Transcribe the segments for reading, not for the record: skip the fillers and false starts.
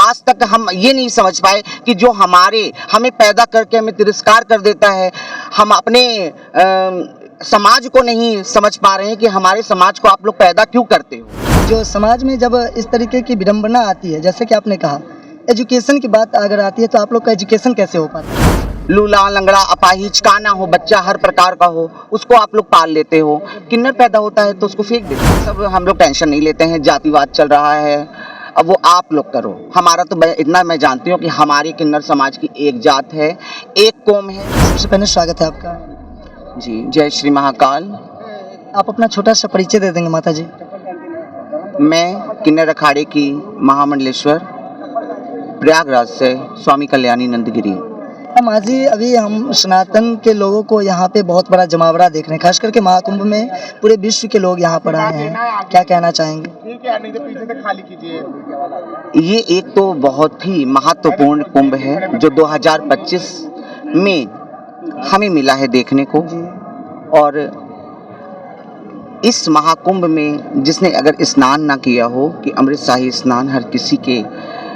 आज तक हम ये नहीं समझ पाए कि जो हमें पैदा करके हमें तिरस्कार कर देता है, हम अपने समाज को नहीं समझ पा रहे हैं कि हमारे समाज को आप लोग पैदा क्यों करते हो। जो समाज में जब इस तरीके की विडंबना आती है, जैसे कि आपने कहा एजुकेशन की बात अगर आती है, तो आप लोग का एजुकेशन कैसे हो पाता है? लूला लंगड़ा अपाहिज काना हो, बच्चा हर प्रकार का हो, उसको आप लोग पाल लेते हो। किन्नर पैदा होता है तो उसको फेंक देते हो। सब हम लोग टेंशन नहीं लेते हैं, जातिवाद चल रहा है, अब वो आप लोग करो। हमारा तो इतना मैं जानती हूँ कि हमारी किन्नर समाज की एक जात है, एक कौम है। सबसे पहले स्वागत है आपका जी। जय श्री महाकाल। आप अपना छोटा सा परिचय दे देंगे माता जी? मैं किन्नर अखाड़े की महामंडलेश्वर प्रयागराज से स्वामी कल्याणी नंदगिरी। माँ जी, अभी हम सनातन के लोगों को यहाँ पे बहुत बड़ा जमावड़ा देख रहे हैं, खास करके महाकुंभ में पूरे विश्व के लोग यहाँ पर आए हैं, क्या कहना चाहेंगे? ये एक तो बहुत ही महत्वपूर्ण कुंभ है जो 2025 में हमें मिला है देखने को। और इस महाकुंभ में जिसने अगर स्नान ना किया हो, कि अमृत शाही स्नान हर किसी के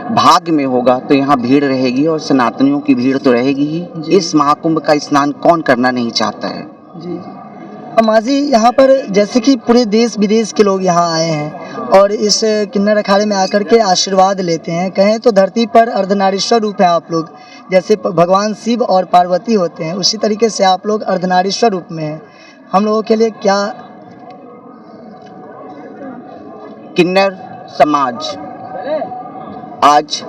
भाग्य में होगा, तो यहाँ भीड़ रहेगी और सनातनियों की भीड़ तो रहेगी ही। इस महाकुंभ का स्नान कौन करना नहीं चाहता है जी। माँ जी, यहाँ पर जैसे कि पूरे देश विदेश के लोग यहाँ आए हैं और इस किन्नर अखाड़े में आकर के आशीर्वाद लेते हैं। कहें तो धरती पर अर्धनारीश्वर रूप हैं आप लोग, जैसे भगवान शिव और पार्वती होते हैं, उसी तरीके से आप लोग अर्धनारीश्वर रूप में हैं। हम लोगों के लिए क्या किन्नर समाज आज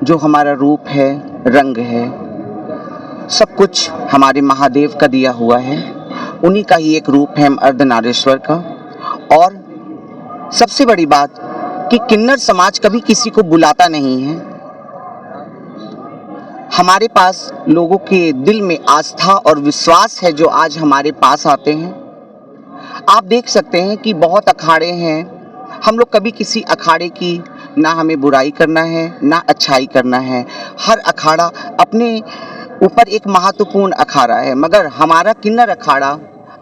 जो हमारा रूप है, रंग है, सब कुछ हमारे महादेव का दिया हुआ है। उन्हीं का ही एक रूप है अर्धनारीश्वर का। और सबसे बड़ी बात कि किन्नर समाज कभी किसी को बुलाता नहीं है। हमारे पास लोगों के दिल में आस्था और विश्वास है जो आज हमारे पास आते हैं। आप देख सकते हैं कि बहुत अखाड़े हैं, हम लोग कभी किसी अखाड़े की ना हमें बुराई करना है ना अच्छाई करना है। हर अखाड़ा अपने ऊपर एक महत्वपूर्ण अखाड़ा है, मगर हमारा किन्नर अखाड़ा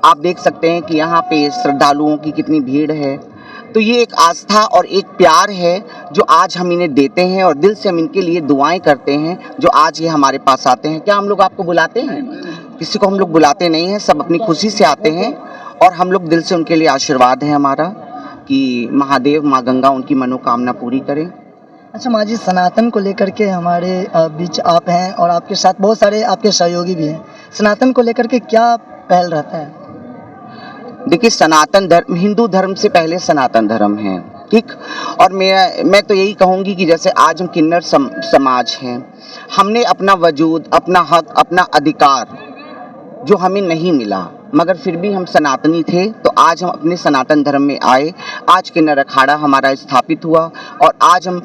आप देख सकते हैं कि यहाँ पे श्रद्धालुओं की कितनी भीड़ है। तो ये एक आस्था और एक प्यार है जो आज हम इन्हें देते हैं और दिल से हम इनके लिए दुआएं करते हैं जो आज ये हमारे पास आते हैं। क्या हम लोग आपको बुलाते हैं? किसी को हम लोग बुलाते नहीं हैं, सब अपनी खुशी से आते हैं और हम लोग दिल से उनके लिए आशीर्वाद है हमारा कि महादेव माँ गंगा उनकी मनोकामना पूरी करें। अच्छा माँ जी, सनातन को लेकर के हमारे बीच आप हैं और आपके साथ बहुत सारे आपके सहयोगी भी हैं। सनातन को लेकर के क्या पहल रहता है? देखिए, सनातन धर्म हिंदू धर्म से पहले सनातन धर्म है, ठीक। और मैं तो यही कहूँगी कि जैसे आज हम किन्नर समाज हैं, हमने अपना वजूद, अपना हक, अपना अधिकार जो हमें नहीं मिला, मगर फिर भी हम सनातनी थे, तो आज हम अपने सनातन धर्म में आए। आज किन्नर अखाड़ा हमारा स्थापित हुआ और आज हम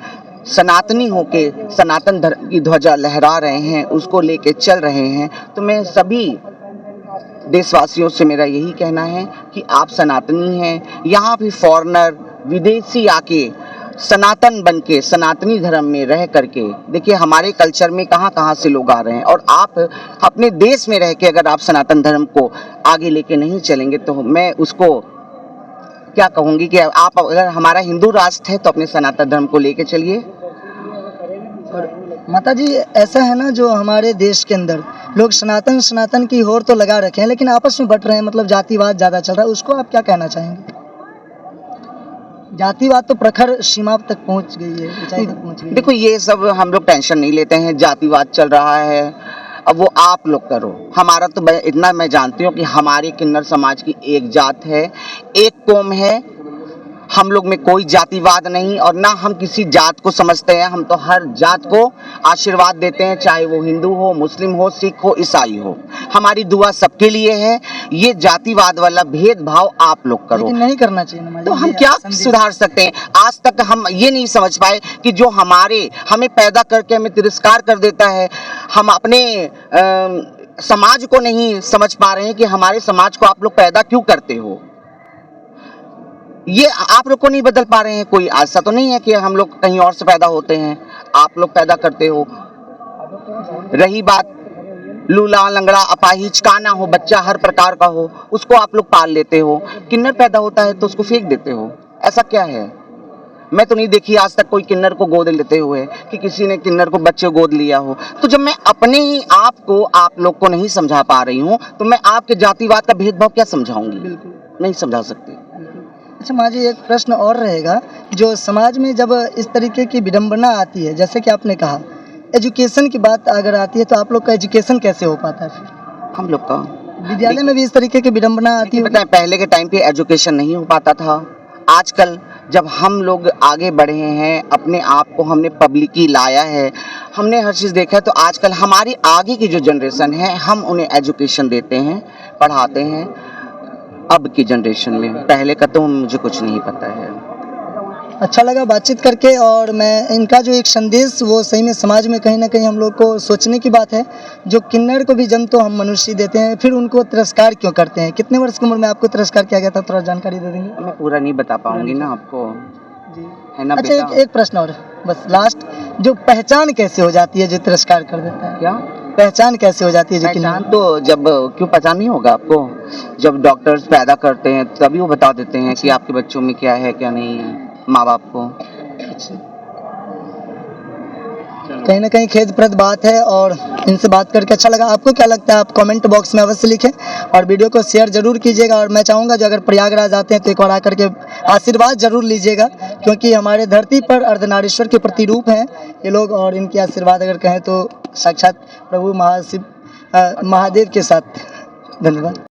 सनातनी होके सनातन धर्म की ध्वजा लहरा रहे हैं, उसको लेके चल रहे हैं। तो मैं सभी देशवासियों से मेरा यही कहना है कि आप सनातनी हैं। यहाँ भी फॉरेनर विदेशी आके सनातन बन के सनातनी धर्म में रह करके देखिए हमारे कल्चर में कहाँ कहाँ से लोग आ रहे हैं। और आप अपने देश में रह के अगर आप सनातन धर्म को आगे लेके नहीं चलेंगे तो मैं उसको क्या कहूँगी कि आप अगर हमारा हिंदू राष्ट्र है तो अपने सनातन धर्म को लेके चलिए। माता जी, ऐसा है ना, जो हमारे देश के अंदर लोग सनातन की होड़ तो लगा रखे हैं, लेकिन आपस में बट रहे हैं, मतलब जातिवाद ज़्यादा चल रहा है, उसको आप क्या कहना चाहेंगे? जातिवाद तो प्रखर सीमा तक पहुंच गई है, ऊंचाई तक पहुंच गई है। देखो, ये सब हम लोग टेंशन नहीं लेते हैं, जातिवाद चल रहा है, अब वो आप लोग करो। हमारा तो इतना मैं जानती हूँ कि हमारे किन्नर समाज की एक जात है, एक कौम है। हम लोग में कोई जातिवाद नहीं और ना हम किसी जात को समझते हैं। हम तो हर जात को आशीर्वाद देते हैं, चाहे वो हिंदू हो, मुस्लिम हो, सिख हो, ईसाई हो। हमारी दुआ सबके लिए है। ये जातिवाद वाला भेदभाव आप लोग करो, लेकिन नहीं करना चाहिए ना। तो हम क्या सुधार सकते हैं? आज तक हम ये नहीं समझ पाए कि जो हमें पैदा करके हमें तिरस्कार कर देता है, हम अपने समाज को नहीं समझ पा रहे हैं कि हमारे समाज को आप लोग पैदा क्यों करते हो। ये आप लोग को नहीं बदल पा रहे हैं। कोई ऐसा तो नहीं है कि हम लोग कहीं और से पैदा होते हैं, आप लोग पैदा करते हो। रही बात लूला लंगड़ा अपाहिज काना हो, बच्चा हर प्रकार का हो, उसको आप लोग पाल लेते हो। किन्नर पैदा होता है तो उसको फेंक देते हो, ऐसा क्या है? मैं तो नहीं देखी आज तक कोई किन्नर को गोद लेते हुए कि किसी ने किन्नर को बच्चे गोद लिया हो। तो जब मैं अपने ही आप को आप लोग को नहीं समझा पा रही हूँ तो मैं आपके जातिवाद का भेदभाव क्या समझाऊंगी? बिल्कुल। नहीं समझा सकती। अच्छा माँ जी, एक प्रश्न और रहेगा, जो समाज में जब इस तरीके की विडंबना आती है, जैसे कि आपने कहा एजुकेशन की बात अगर आती है, तो आप लोग का एजुकेशन कैसे हो पाता है फिर? हम लोग का विद्यालय में भी इस तरीके की विडंबना आती है? पता है पहले के टाइम पे एजुकेशन नहीं हो पाता था। आजकल जब हम लोग आगे बढ़े हैं, अपने आप को हमने पब्लिकली लाया है, हमने हर चीज़ देखा है, तो आजकल हमारी आगे की जो जनरेशन है हम उन्हें एजुकेशन देते हैं, पढ़ाते हैं। अब की जनरेशन में, पहले का तो मुझे कुछ नहीं पता है। अच्छा लगा बातचीत करके, और मैं इनका जो एक संदेश वो सही में समाज में कहीं ना कहीं हम लोग को सोचने की बात है। जो किन्नर को भी जन्म तो हम मनुष्य देते हैं, फिर उनको तिरस्कार क्यों करते हैं? कितने वर्ष की उम्र में आपको तिरस्कार किया गया था, थोड़ा जानकारी दे देंगे? मैं पूरा नहीं बता पाऊंगी ना आपको, जी है ना अच्छा, बेटा? एक प्रश्न और बस लास्ट, जो पहचान कैसे हो जाती है जो तिरस्कार कर देता है? क्या पहचान कैसे हो जाती है जो पहचान? किन्नर? तो जब क्यों पहचान नहीं होगा आपको? जब डॉक्टर्स पैदा करते हैं तभी वो बता देते हैं कि आपके बच्चों में क्या है क्या नहीं है, माँ बाप को। कहीं ना कहीं खेदप्रद बात है, और इनसे बात करके अच्छा लगा। आपको क्या लगता है आप कमेंट बॉक्स में अवश्य लिखें, और वीडियो को शेयर जरूर कीजिएगा। और मैं चाहूँगा जो अगर प्रयागराज आते हैं तो एक बार आकर के आशीर्वाद जरूर लीजिएगा, क्योंकि हमारे धरती पर अर्धनारीश्वर के प्रतिरूप हैं ये लोग, और इनके आशीर्वाद अगर कहें तो साक्षात प्रभु महादेव के साथ। धन्यवाद।